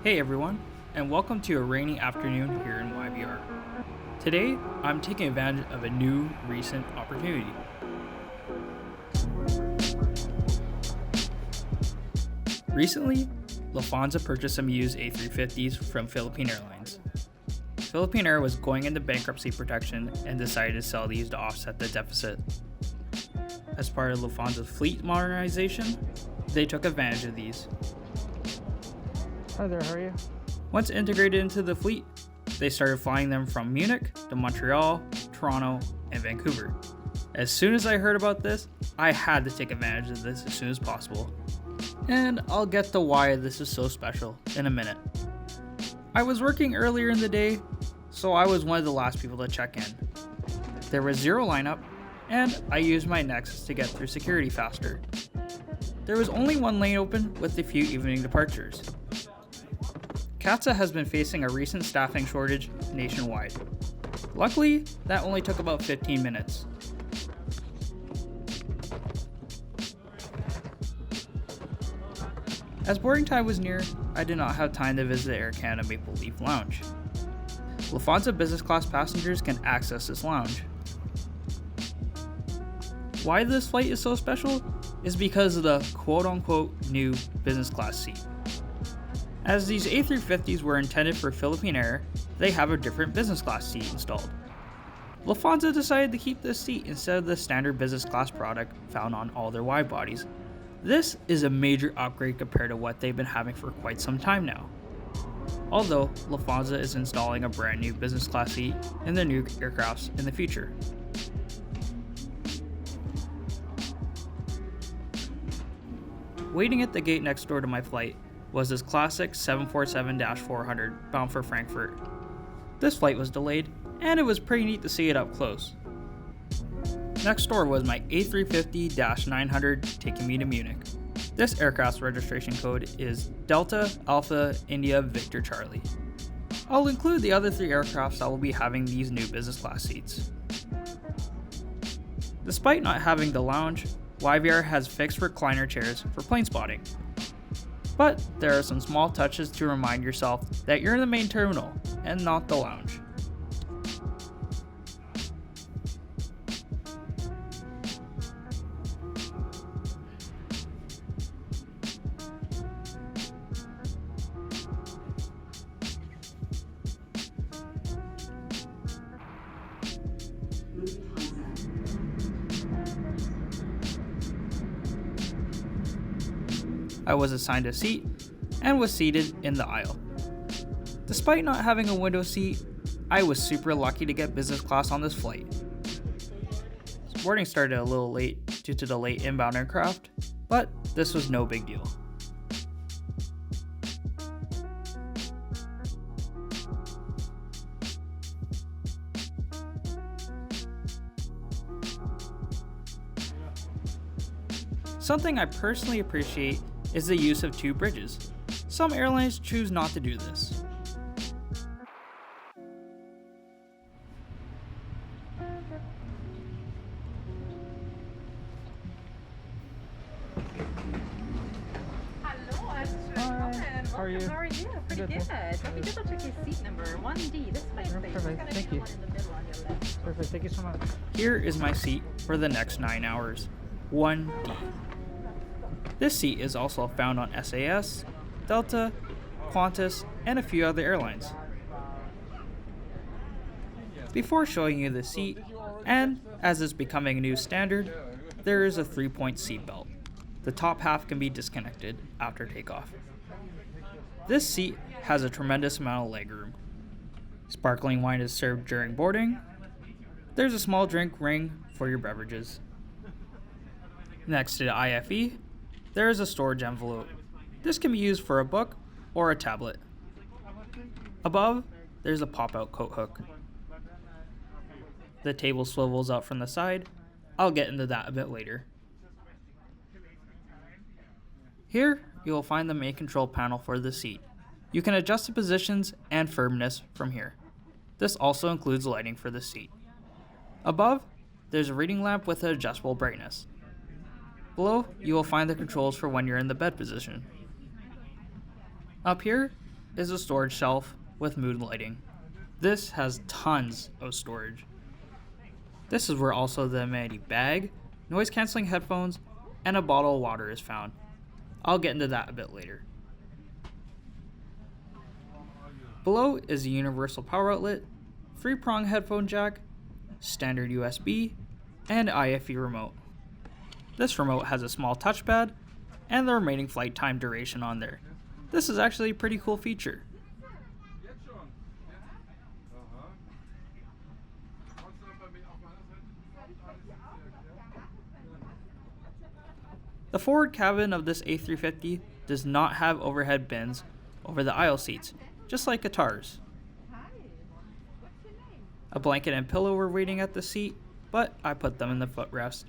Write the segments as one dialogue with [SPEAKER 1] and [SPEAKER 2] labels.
[SPEAKER 1] Hey everyone, and welcome to a rainy afternoon here in YVR. Today, I'm taking advantage of a new recent opportunity. Recently, Lufthansa purchased some used A350s from Philippine Airlines. Philippine Air was going into bankruptcy protection and decided to sell these to offset the deficit. As part of Lufthansa's fleet modernization, they took advantage of these.
[SPEAKER 2] Hi there, how are you?
[SPEAKER 1] Once integrated into the fleet, they started flying them from Munich to Montreal, Toronto, and Vancouver. As soon as I heard about this, I had to take advantage of this as soon as possible. And I'll get to why this is so special in a minute. I was working earlier in the day, so I was one of the last people to check in. There was zero lineup, and I used my Nexus to get through security faster. There was only one lane open with a few evening departures. CATSA has been facing a recent staffing shortage nationwide. Luckily, that only took about 15 minutes. As boarding time was near, I did not have time to visit the Air Canada Maple Leaf Lounge. Lufthansa business class passengers can access this lounge. Why this flight is so special is because of the quote-unquote new business class seat. As these A350s were intended for Philippine Air, they have a different business class seat installed. Lufthansa decided to keep this seat instead of the standard business class product found on all their wide bodies. This is a major upgrade compared to what they've been having for quite some time now. Although Lufthansa is installing a brand new business class seat in their new aircrafts in the future. Waiting at the gate next door to my flight was this classic 747-400 bound for Frankfurt. This flight was delayed, and it was pretty neat to see it up close. Next door was my A350-900 taking me to Munich. This aircraft's registration code is Delta Alpha India Victor Charlie. I'll include the other three aircrafts that will be having these new business class seats. Despite not having the lounge, YVR has fixed recliner chairs for plane spotting. But there are some small touches to remind yourself that you're in the main terminal and not the lounge. I was assigned a seat and was seated in the aisle. Despite not having a window seat, I was super lucky to get business class on this flight. Boarding started a little late due to the late inbound aircraft, but this was no big deal. Something I personally appreciate is the use of two bridges. Some airlines choose not to do this.
[SPEAKER 3] Hello,
[SPEAKER 2] Hi, how are you?
[SPEAKER 3] How are you? Pretty good. Let me double check your seat number. 1D. This way, please.
[SPEAKER 2] Perfect, thank you.
[SPEAKER 3] One in the middle on your left.
[SPEAKER 2] Perfect, thank you so much.
[SPEAKER 1] Here is my seat for the next 9 hours. 1D. This seat is also found on SAS, Delta, Qantas, and a few other airlines. Before showing you the seat, and as is becoming a new standard, there is a 3-point seat belt. The top half can be disconnected after takeoff. This seat has a tremendous amount of legroom. Sparkling wine is served during boarding. There's a small drink ring for your beverages. Next to the IFE, there is a storage envelope. This can be used for a book or a tablet. Above, there's a pop-out coat hook. The table swivels out from the side. I'll get into that a bit later. Here, you will find the main control panel for the seat. You can adjust the positions and firmness from here. This also includes lighting for the seat. Above, there's a reading lamp with an adjustable brightness. Below, you will find the controls for when you're in the bed position. Up here, is a storage shelf with mood lighting. This has tons of storage. This is where also the amenity bag, noise cancelling headphones, and a bottle of water is found. I'll get into that a bit later. Below is a universal power outlet, 3-prong headphone jack, standard USB, and IFE remote. This remote has a small touchpad and the remaining flight time duration on there. This is actually a pretty cool feature. The forward cabin of this A350 does not have overhead bins over the aisle seats, just like Qatar's. A blanket and pillow were waiting at the seat, but I put them in the footrest.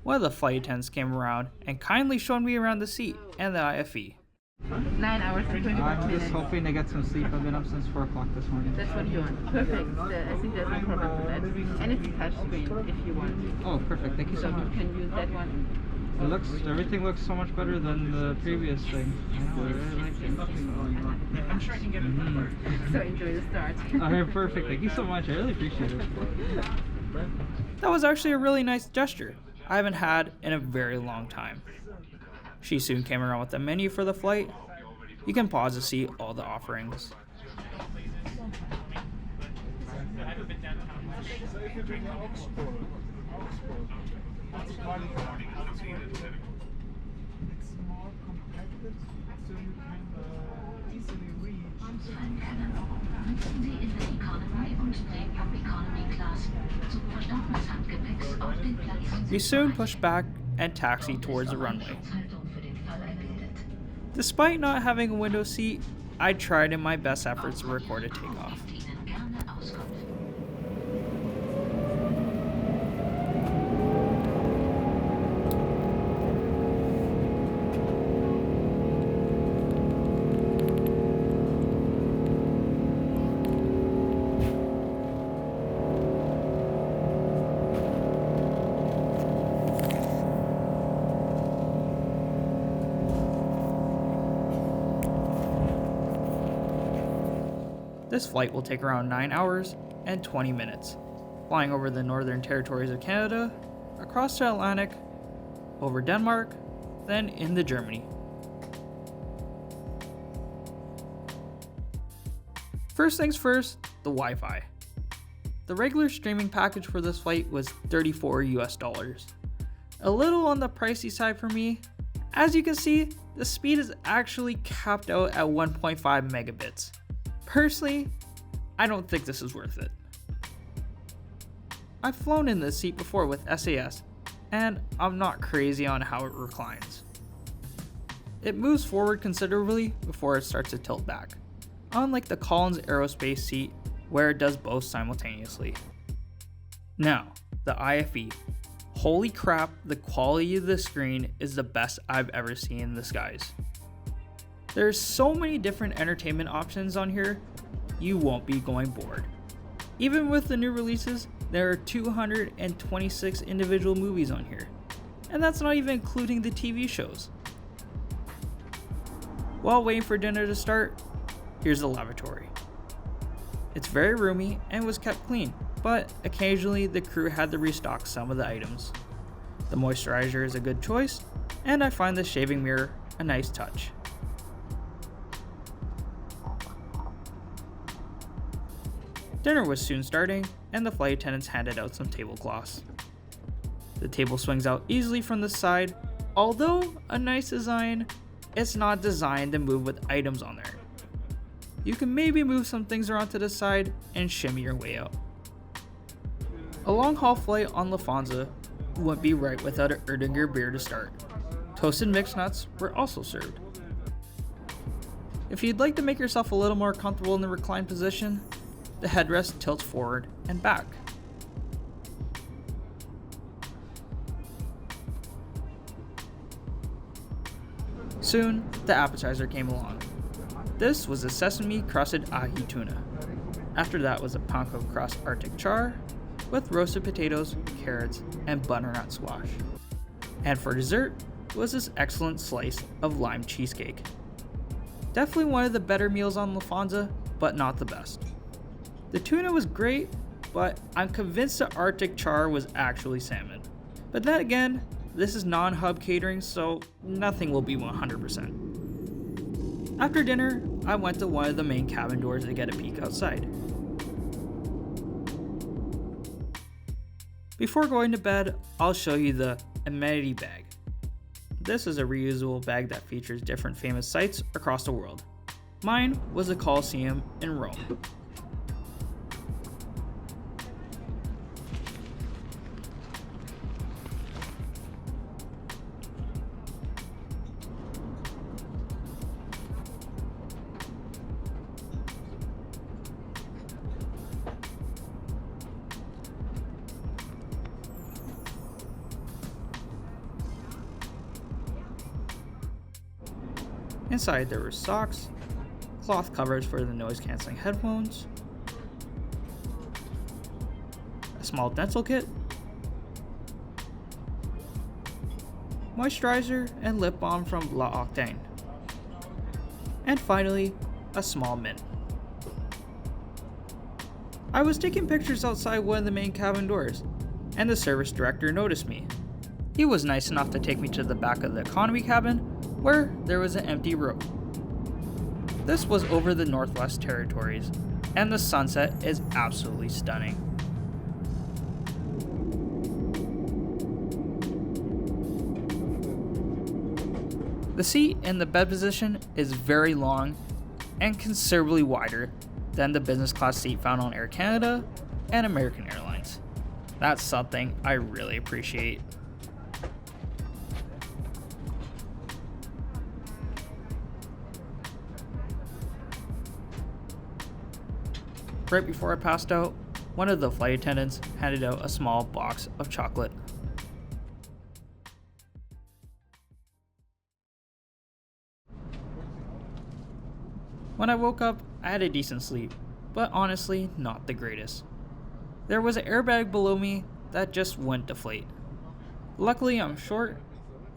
[SPEAKER 1] One of the flight attendants came around and kindly showed me around the seat and the IFE.
[SPEAKER 3] 9 hours and 21
[SPEAKER 2] I'm
[SPEAKER 3] minutes.
[SPEAKER 2] just hoping to get some sleep. I've been up since 4 o'clock this morning.
[SPEAKER 3] That's what you want. Perfect. I think there's no problem with that. And it's a touch screen if you want.
[SPEAKER 2] Oh, perfect. Thank you so
[SPEAKER 3] So
[SPEAKER 2] much.
[SPEAKER 3] you can use that one.
[SPEAKER 2] Everything looks so much better than the previous thing.
[SPEAKER 3] I'm sure I can get it. So enjoy the start.
[SPEAKER 2] Alright, perfect. Thank you so much. I really appreciate it.
[SPEAKER 1] That was actually a really nice gesture I haven't had in a very long time. She soon came around with the menu for the flight. You can pause to see all the offerings. We soon pushed back and taxied towards the runway. Despite not having a window seat, I tried in my best efforts to record a takeoff. This flight will take around 9 hours and 20 minutes, flying over the northern territories of Canada, across the Atlantic, over Denmark, then into Germany. First things first, the Wi-Fi. The regular streaming package for this flight was $34 US. A little on the pricey side for me. As you can see, the speed is actually capped out at 1.5 megabits. Personally, I don't think this is worth it. I've flown in this seat before with SAS, and I'm not crazy on how it reclines. It moves forward considerably before it starts to tilt back, unlike the Collins Aerospace seat where it does both simultaneously. Now, the IFE. Holy crap, the quality of the screen is the best I've ever seen in the skies. There's so many different entertainment options on here, you won't be going bored. Even with the new releases, there are 226 individual movies on here, and that's not even including the TV shows. While waiting for dinner to start, here's the lavatory. It's very roomy and was kept clean, but occasionally the crew had to restock some of the items. The moisturizer is a good choice, and I find the shaving mirror a nice touch. Dinner was soon starting, and the flight attendants handed out some tablecloths. The table swings out easily from the side. Although a nice design, it's not designed to move with items on there. You can maybe move some things around to the side and shimmy your way out. A long haul flight on Lufthansa wouldn't be right without an Erdinger beer to start. Toasted mixed nuts were also served. If you'd like to make yourself a little more comfortable in the reclined position, the headrest tilts forward and back. Soon, the appetizer came along. This was a sesame crusted ahi tuna. After that was a panko crust Arctic char, with roasted potatoes, carrots, and butternut squash. And for dessert was this excellent slice of lime cheesecake. Definitely one of the better meals on Lufthansa, but not the best. The tuna was great, but I'm convinced the Arctic char was actually salmon. But then again, this is non-hub catering, so nothing will be 100%. After dinner, I went to one of the main cabin doors to get a peek outside. Before going to bed, I'll show you the Embhd bag. This is a reusable bag that features different famous sites across the world. Mine was the Colosseum in Rome. Inside there were socks, cloth covers for the noise cancelling headphones, a small dental kit, moisturizer and lip balm from La Octane, and finally a small mint. I was taking pictures outside one of the main cabin doors, and the service director noticed me. He was nice enough to take me to the back of the economy cabin, where there was an empty row. This was over the Northwest Territories, and the sunset is absolutely stunning. The seat in the bed position is very long and considerably wider than the business class seat found on Air Canada and American Airlines. That's something I really appreciate. Right before I passed out, one of the flight attendants handed out a small box of chocolate. When I woke up, I had a decent sleep, but honestly, not the greatest. There was an airbag below me that just wouldn't deflate. Luckily, I'm short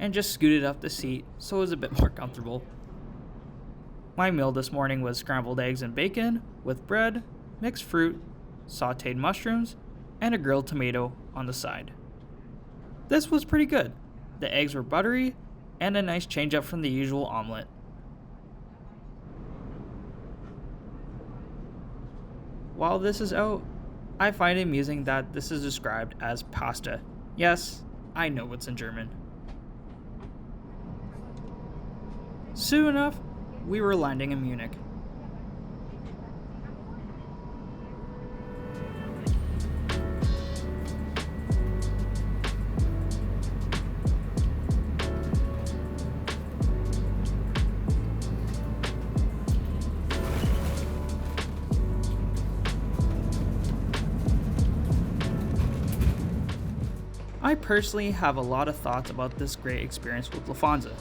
[SPEAKER 1] and just scooted up the seat so it was a bit more comfortable. My meal this morning was scrambled eggs and bacon with bread, mixed fruit, sauteed mushrooms, and a grilled tomato on the side. This was pretty good. The eggs were buttery and a nice change up from the usual omelet. While this is out, I find it amusing that this is described as pasta. Yes, I know it's in German. Soon enough, we were landing in Munich. I personally have a lot of thoughts about this great experience with Lufthansa.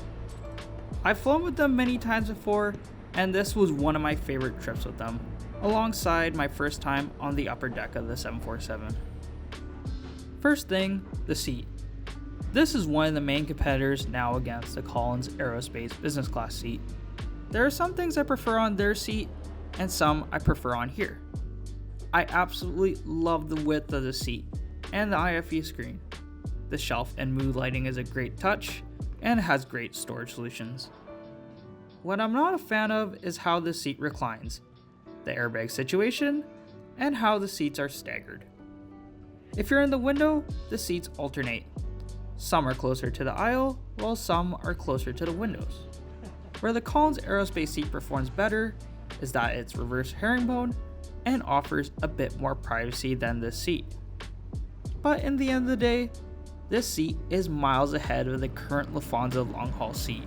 [SPEAKER 1] I've flown with them many times before, and this was one of my favorite trips with them, alongside my first time on the upper deck of the 747. First thing, the seat. This is one of the main competitors now against the Collins Aerospace business class seat. There are some things I prefer on their seat, and some I prefer on here. I absolutely love the width of the seat and the IFE screen. The shelf and mood lighting is a great touch and has great storage solutions. What I'm not a fan of is how the seat reclines, the airbag situation, and how the seats are staggered. If you're in the window, the seats alternate. Some are closer to the aisle, while some are closer to the windows. Where the Collins Aerospace seat performs better is that it's reverse herringbone and offers a bit more privacy than this seat. But in the end of the day, this seat is miles ahead of the current Lufthansa long-haul seat,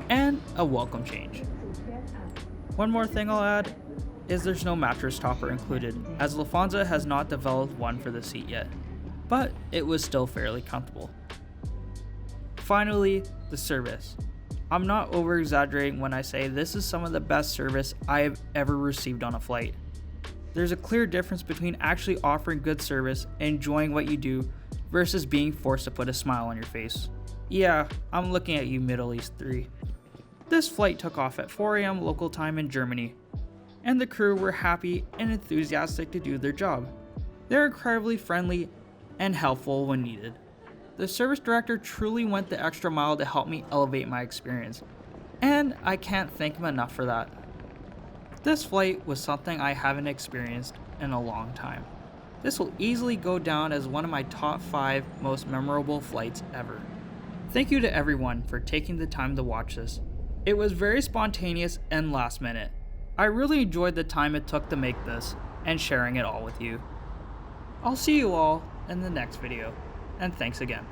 [SPEAKER 1] and a welcome change. One more thing I'll add is there's no mattress topper included, as Lufthansa has not developed one for the seat yet, but it was still fairly comfortable. Finally, the service. I'm not over-exaggerating when I say this is some of the best service I have ever received on a flight. There's a clear difference between actually offering good service and enjoying what you do versus being forced to put a smile on your face. Yeah, I'm looking at you, Middle East 3. This flight took off at 4 a.m. local time in Germany, and the crew were happy and enthusiastic to do their job. They're incredibly friendly and helpful when needed. The service director truly went the extra mile to help me elevate my experience, and I can't thank him enough for that. This flight was something I haven't experienced in a long time. This will easily go down as one of my top 5 most memorable flights ever. Thank you to everyone for taking the time to watch this. It was very spontaneous and last minute. I really enjoyed the time it took to make this and sharing it all with you. I'll see you all in the next video, and thanks again.